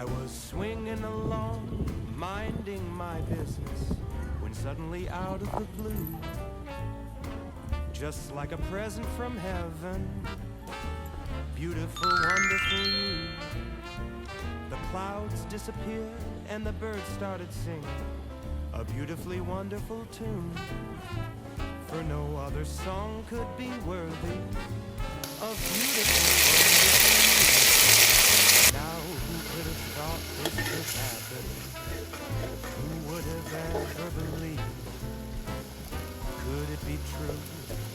I was swinging along, minding my business, when suddenly out of the blue, just like a present from heaven, beautiful, wonderful you. The clouds disappeared and the birds started singing a beautifully wonderful tune, for no other song could be worthy of beautiful, wonderful you. Now who could have thought this could happen? Who would have ever believed? Could it be true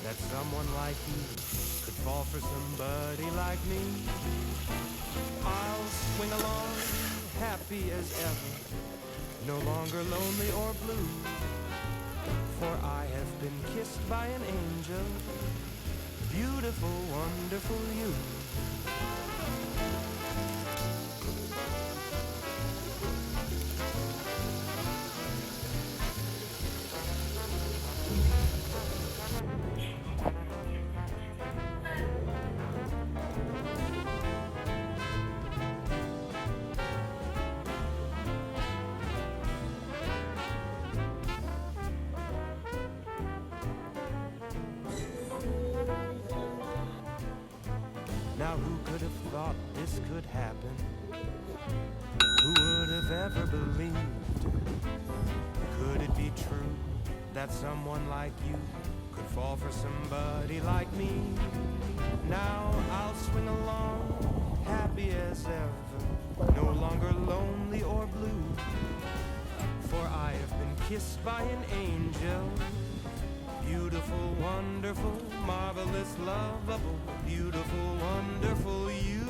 that someone like you could fall for somebody like me? I'll swing along, happy as ever, no longer lonely or blue, for I have been kissed by an angel, beautiful, wonderful you. Now who could have thought this could happen? Who would have ever believed? Could it be true that someone like you could fall for somebody like me? Now I'll swing along, happy as ever, no longer lonely or blue, for I have been kissed by an angel, beautiful, wonderful, marvelous, lovable, beautiful, wonderful you.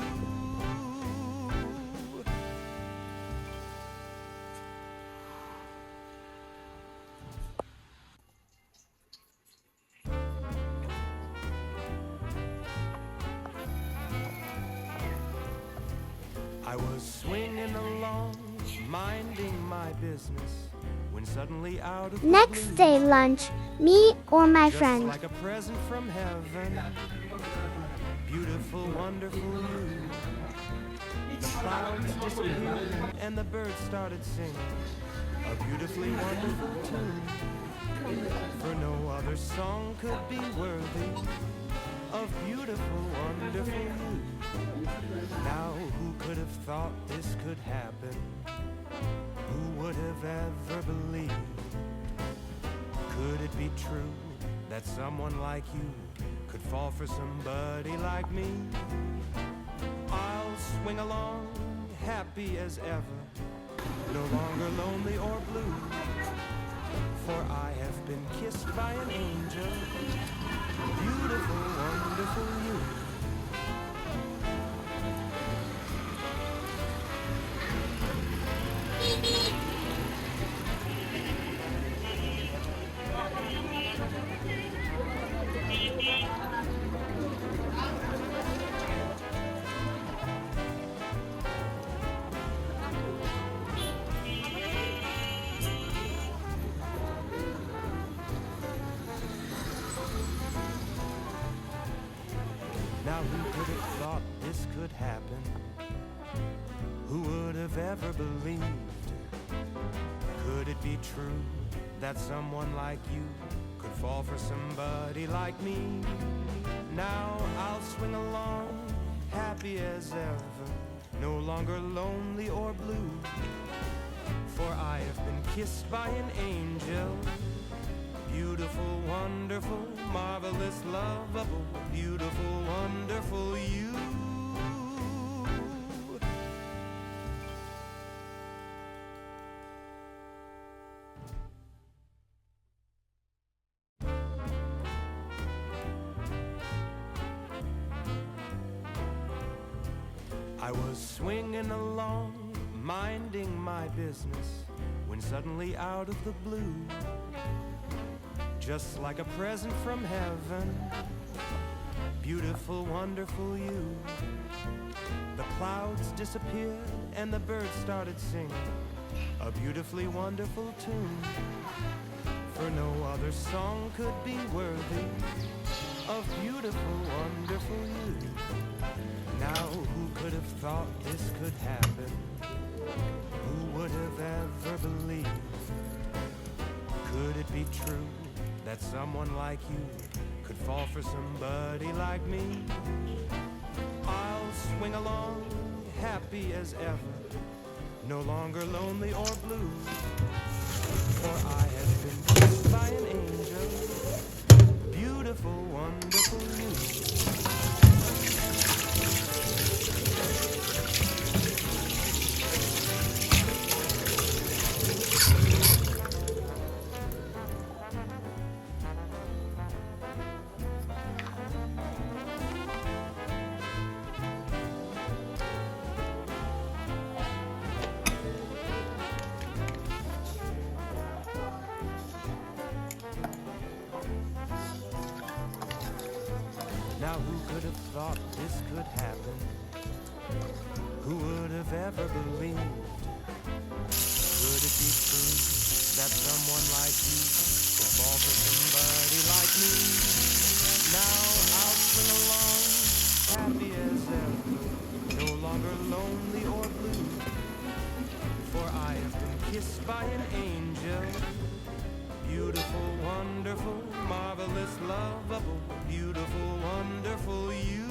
I was swinging along, minding my business, when suddenly out of the Next blue, day lunch, me or my just friend. like a present from heaven, beautiful, wonderful you. The clouds disappeared and the birds started singing a beautifully wonderful tune, for no other song could be worthy of beautiful, wonderful you. Now who could have thought this could happen? Who would have ever believed? Could it be true that someone like you could fall for somebody like me? I'll swing along, happy as ever, no longer lonely or blue, for I have been kissed by an angel, beautiful, wonderful you. Now who could have thought this could happen? Who would have ever believed? Could it be true that someone like you could fall for somebody like me? Now I'll swing along, happy as ever, no longer lonely or blue, for I have been kissed by an angel, beautiful, wonderful, marvelous, lovable, beautiful, wonderful you. I was swinging along, minding my business, when suddenly out of the blue, just like a present from heaven, beautiful, wonderful you. The clouds disappeared and the birds started singing a beautifully wonderful tune, for no other song could be worthy of beautiful, wonderful you. Now who could have thought this could happen? Who would have ever believed? Could it be true that someone like you could fall for somebody like me? I'll swing along, happy as ever, no longer lonely or blue, for I have been kissed by an angel, beautiful, wonderful you. Now who could have thought this could happen? Who would have ever believed? Could it be true that someone like you would fall for somebody like me? Now I'll swing along, happy as ever, no longer lonely or blue, for I have been kissed by an angel, beautiful, wonderful, marvelous, lovable, beautiful, wonderful you.